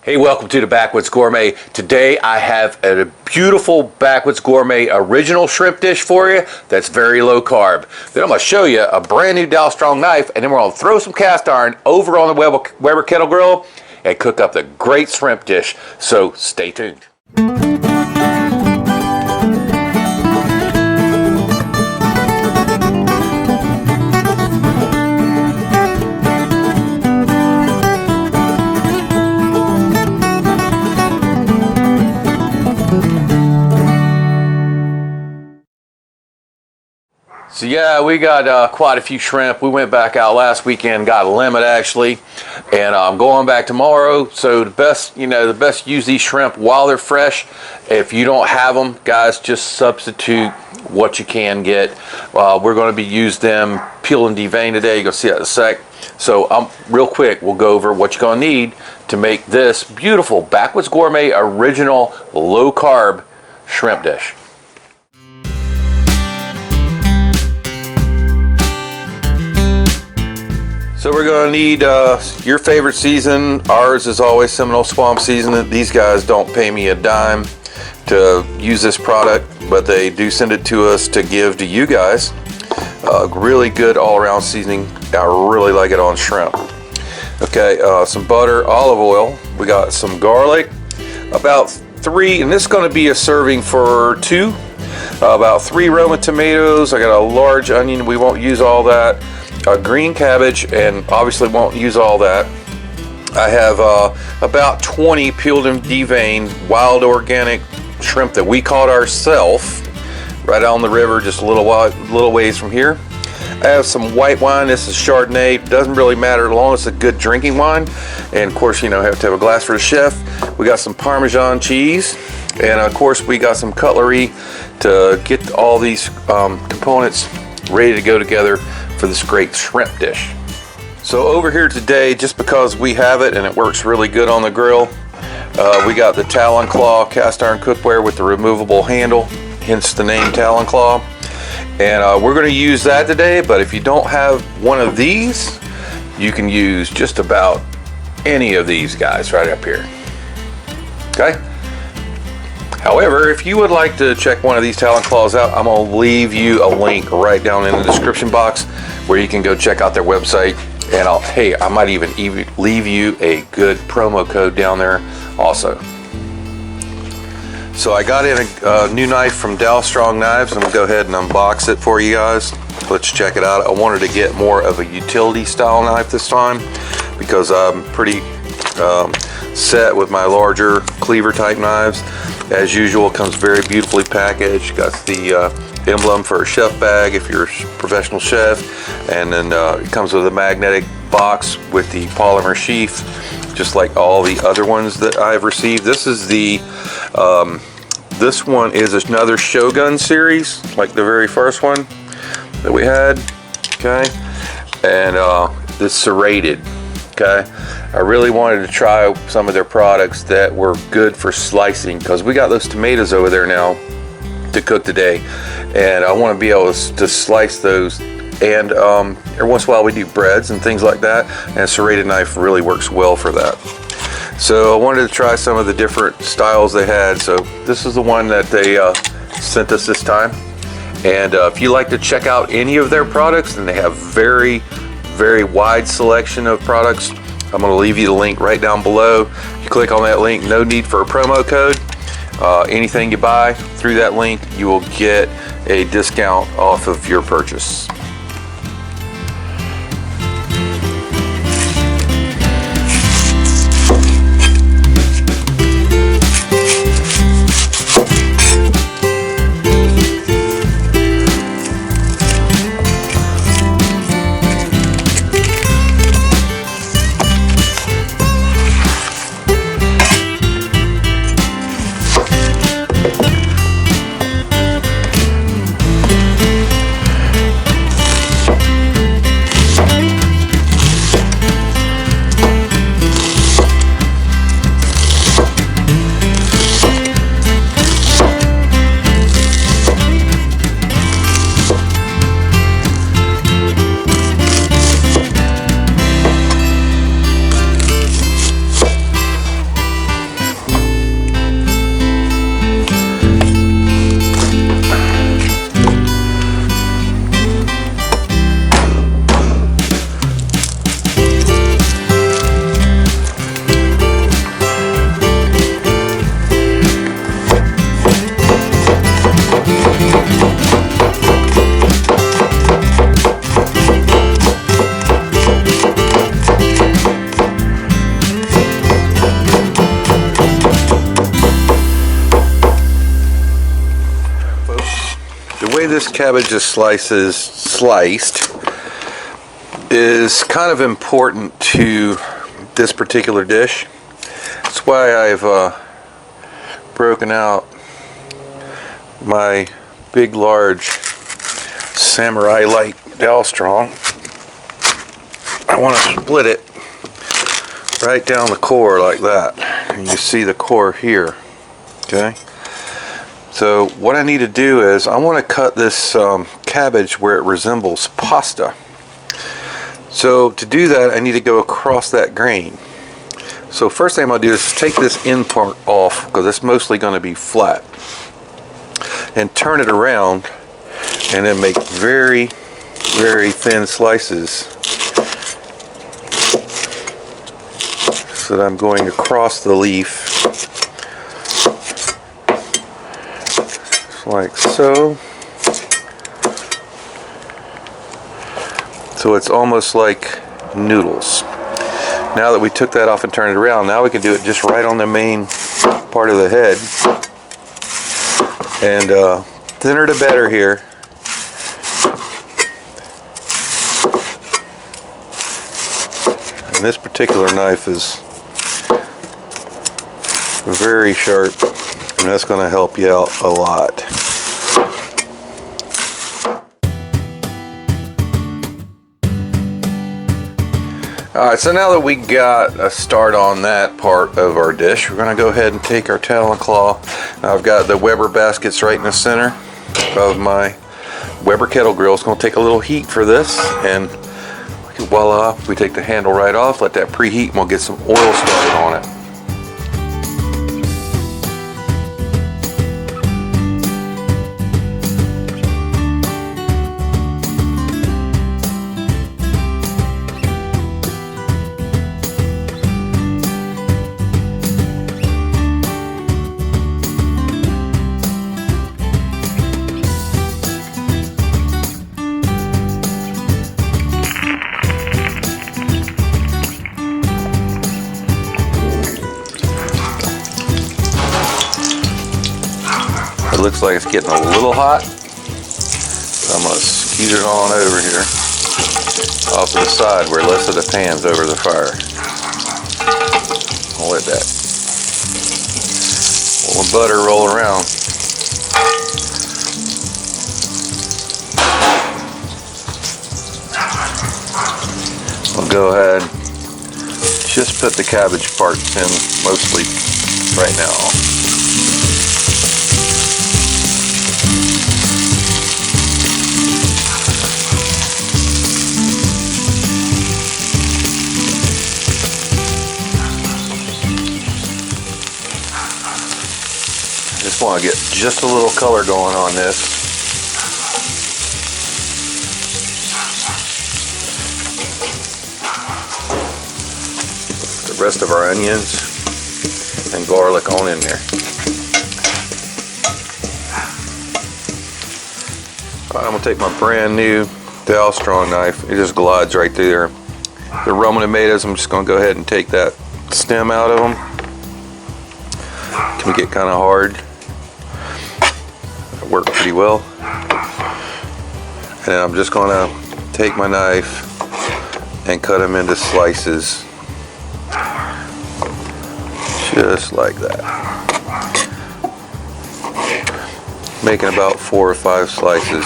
Hey, welcome to the Backwoods Gourmet. Today I have a beautiful Backwoods Gourmet original shrimp dish for you that's very low carb. Then I'm going to show you a brand new DALSTRONG knife, and then we're going to throw some cast iron over on the Weber Kettle grill and cook up the great shrimp dish. So stay tuned. So yeah, we got quite a few shrimp. We went back out last weekend, got a limit actually, and I'm going back tomorrow. So the best use these shrimp while they're fresh. If you don't have them, guys, just substitute what you can get. We're going to be using them peel and devein today. You're going to see that in a sec. So real quick, we'll go over what you're going to need to make this beautiful Backwoods Gourmet original low carb shrimp dish. So we're going to need your favorite season. Ours is always Seminole Swamp season. These guys don't pay me a dime to use this product, but they do send it to us to give to you guys. Really good all-around seasoning. I really like it on shrimp. Okay, some butter, olive oil. We got some garlic, about 3, and this is going to be a serving for 2. About 3 Roma tomatoes. I got a large onion. We won't use all that. Green cabbage, and obviously won't use all that. I have about 20 peeled and deveined wild organic shrimp that we caught ourselves right on the river, just a little ways from here. I have some white wine. This is Chardonnay. Doesn't really matter as long as it's a good drinking wine. And of course, you know, have to have a glass for the chef. We got some Parmesan cheese, and of course we got some cutlery to get all these components ready to go together for this great shrimp dish. So over here today, just because we have it and it works really good on the grill, we got the Talon Claw cast iron cookware with the removable handle, hence the name Talon Claw. And we're going to use that today, but if you don't have one of these, you can use just about any of these guys right up here. Okay? However, if you would like to check one of these Talon Claws out, I'm going to leave you a link right down in the description box where you can go check out their website. And I might even leave you a good promo code down there also. So I got in a new knife from DALSTRONG Knives. I'm going to go ahead and unbox it for you guys. Let's check it out. I wanted to get more of a utility style knife this time because I'm pretty set with my larger cleaver type knives. As usual, comes very beautifully packaged. Got the emblem for a chef bag if you're a professional chef, and then it comes with a magnetic box with the polymer sheath, just like all the other ones that I've received. This is this one is another Shogun series, like the very first one that we had. Okay, and it's serrated. Okay, I really wanted to try some of their products that were good for slicing because we got those tomatoes over there now to cook today, and I want to be able to slice those. And every once in a while we do breads and things like that, and a serrated knife really works well for that. So I wanted to try some of the different styles they had. So this is the one that they sent us this time. And if you like to check out any of their products, then they have very wide selection of products. I'm going to leave you the link right down below. You click on that link, no need for a promo code. Anything you buy through that link, you will get a discount off of your purchase. this cabbage slices sliced is kind of important to this particular dish. That's why I've broken out my big large Samurai Light DALSTRONG. I want to split it right down the core like that, and you see the core here. Okay, so what I need to do is I want to cut this cabbage where it resembles pasta. So to do that, I need to go across that grain. So first thing I'm going to do is take this end part off, because it's mostly going to be flat, and turn it around, and then make very, very thin slices so that I'm going across the leaf, just like so. So it's almost like noodles. Now that we took that off and turned it around, now we can do it just right on the main part of the head. And thinner the better here. And this particular knife is very sharp, and that's going to help you out a lot. Alright, so now that we got a start on that part of our dish, we're going to go ahead and take our towel and claw. Now I've got the Weber baskets right in the center of my Weber Kettle grill. It's going to take a little heat for this, and voila, we take the handle right off, let that preheat, and we'll get some oil started on it. It looks like it's getting a little hot, so I'm going to skeet it on over here off to the side where less of the pan's over the fire. I'll let that little butter roll around. I'll go ahead, just put the cabbage parts in mostly right now. Just want to get just a little color going on this. The rest of our onions and garlic on in there. Alright, I'm going to take my brand new DALSTRONG knife. It just glides right through there. The Roman tomatoes, I'm just going to go ahead and take that stem out of them. Can get kind of hard. It worked pretty well. And I'm just going to take my knife and cut them into slices, just like that, making about 4 or 5 slices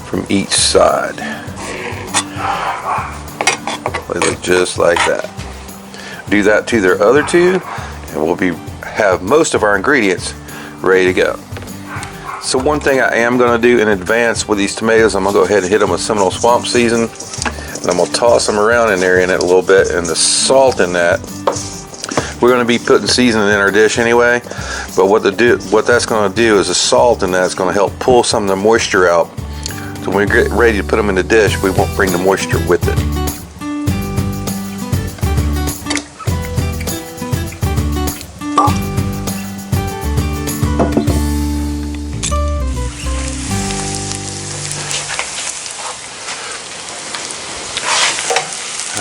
from each side. They look just like that. Do that to their other two, and we'll have most of our ingredients ready to go. So one thing I am going to do in advance with these tomatoes, I'm going to go ahead and hit them with Seminole Swamp Season, and I'm going to toss them around in there in it a little bit. And the salt in that, we're going to be putting seasoning in our dish anyway, but what that's going to do is the salt in that is going to help pull some of the moisture out. So when we get ready to put them in the dish, we won't bring the moisture with it.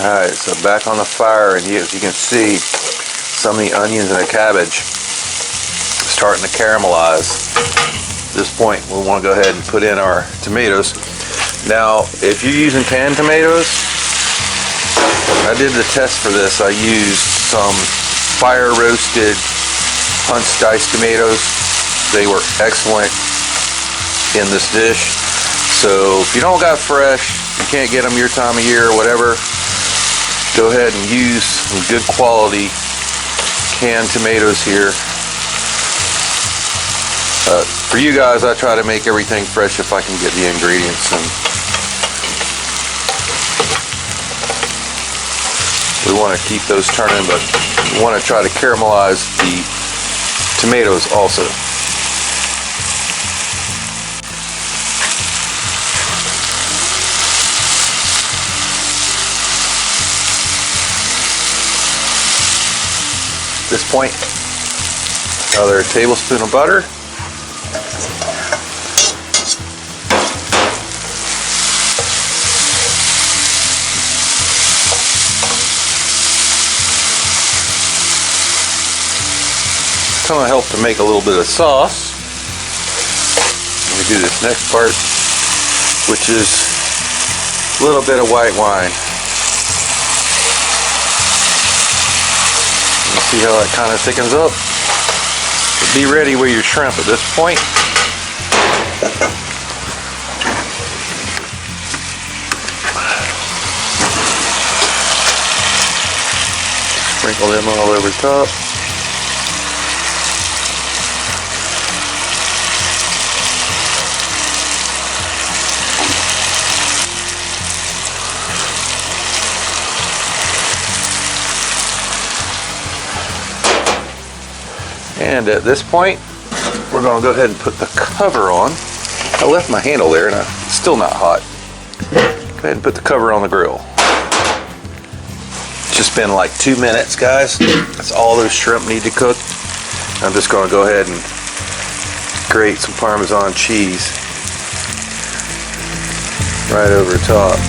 Alright, so back on the fire, and as you can see, some of the onions and the cabbage starting to caramelize. At this point, we want to go ahead and put in our tomatoes. Now, if you're using canned tomatoes, I did the test for this. I used some fire roasted punch diced tomatoes. They were excellent in this dish. So if you don't got fresh, you can't get them your time of year or whatever, go ahead and use some good quality canned tomatoes here. For you guys, I try to make everything fresh if I can get the ingredients, and we want to keep those turning, but we want to try to caramelize the tomatoes also. At this point, another tablespoon of butter. It's going to help to make a little bit of sauce. Let me do this next part, which is a little bit of white wine. See how that kind of thickens up. Be ready with your shrimp at this point. Sprinkle them all over top. And at this point, we're going to go ahead and put the cover on. I left my handle there and it's still not hot. Go ahead and put the cover on the grill. It's just been like 2 minutes, guys. That's all those shrimp need to cook. I'm just going to go ahead and grate some Parmesan cheese right over top.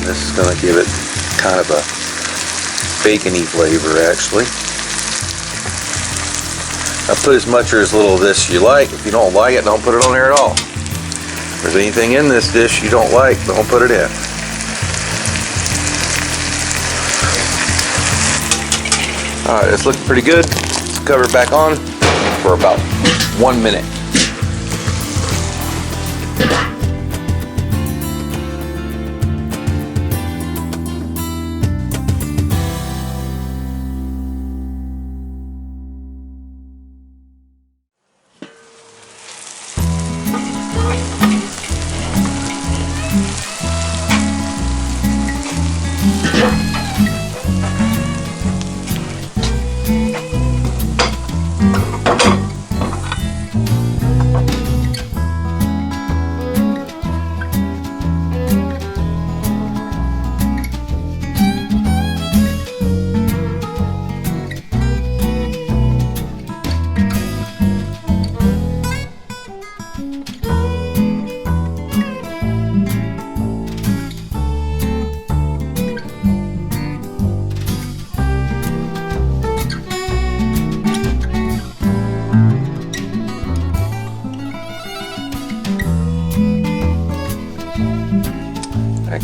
This is going to give it kind of a bacony flavor, actually. I put as much or as little of this you like. If you don't like it, don't put it on there at all. If there's anything in this dish you don't like, don't put it in. Alright, it's looking pretty good. Let's cover it back on for about 1 minute.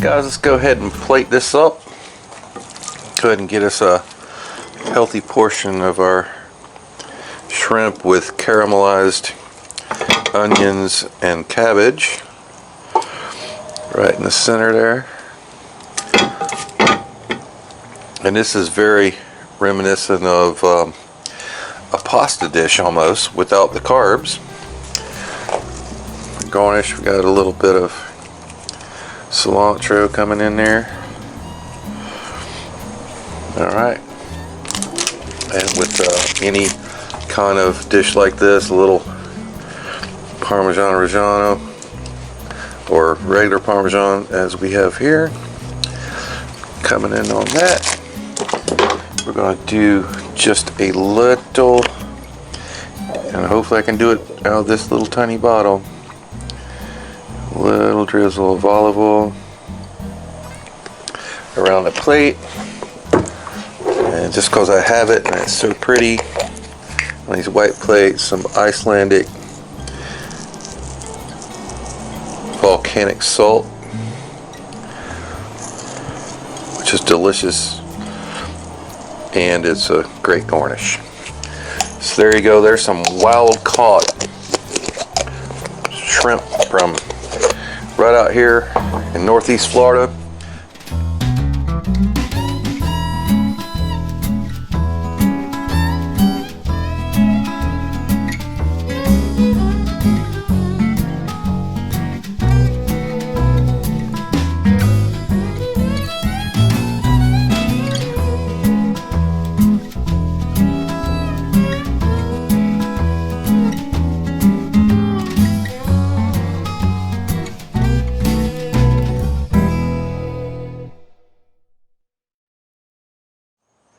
Guys, let's go ahead and plate this up. Go ahead and get us a healthy portion of our shrimp with caramelized onions and cabbage right in the center there. And this is very reminiscent of a pasta dish almost, without the carbs. Garnish, we got a little bit of cilantro coming in there. Alright, and with any kind of dish like this, a little Parmesan Reggiano or regular Parmesan as we have here, coming in on that. We're going to do just a little And hopefully I can do it out of this little tiny bottle. Little drizzle of olive oil around the plate. And just because I have it and it's so pretty on these white plates, some Icelandic volcanic salt, which is delicious, and it's a great garnish. So there you go, there's some wild caught shrimp from right out here in Northeast Florida.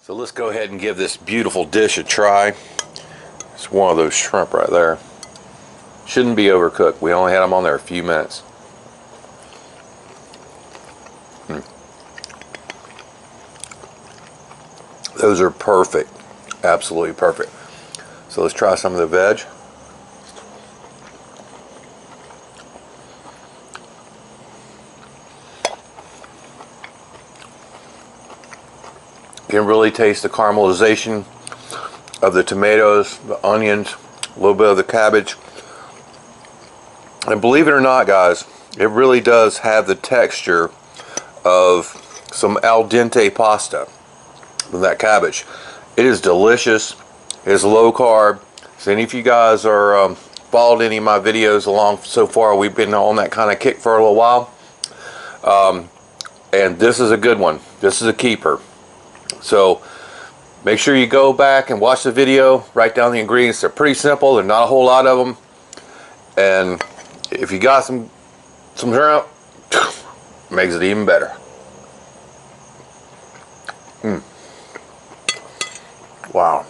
So let's go ahead and give this beautiful dish a try. It's one of those shrimp right there. Shouldn't be overcooked. We only had them on there a few minutes. Those are perfect. Absolutely perfect. So let's try some of the veg. You can really taste the caramelization of the tomatoes, the onions, a little bit of the cabbage. And believe it or not, guys, it really does have the texture of some al dente pasta with that cabbage. It is delicious. It is low carb. So any of you guys are followed any of my videos along so far, we've been on that kind of kick for a little while. And this is a good one. This is a keeper. So make sure you go back and watch the video, write down the ingredients. They're pretty simple. There's not a whole lot of them. And if you got some shrimp, makes it even better. Wow.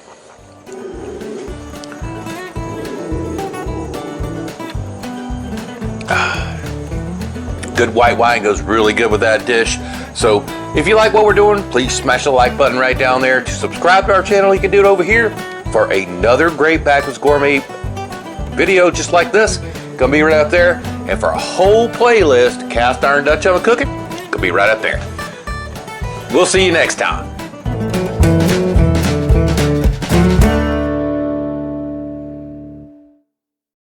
Good white wine goes really good with that dish. So if you like what we're doing, please smash the like button right down there. To subscribe to our channel, you can do it over here for another great Backwoods Gourmet video just like this. Gonna be right up there. And for a whole playlist, cast iron Dutch oven cooking, gonna be right up there. We'll see you next time.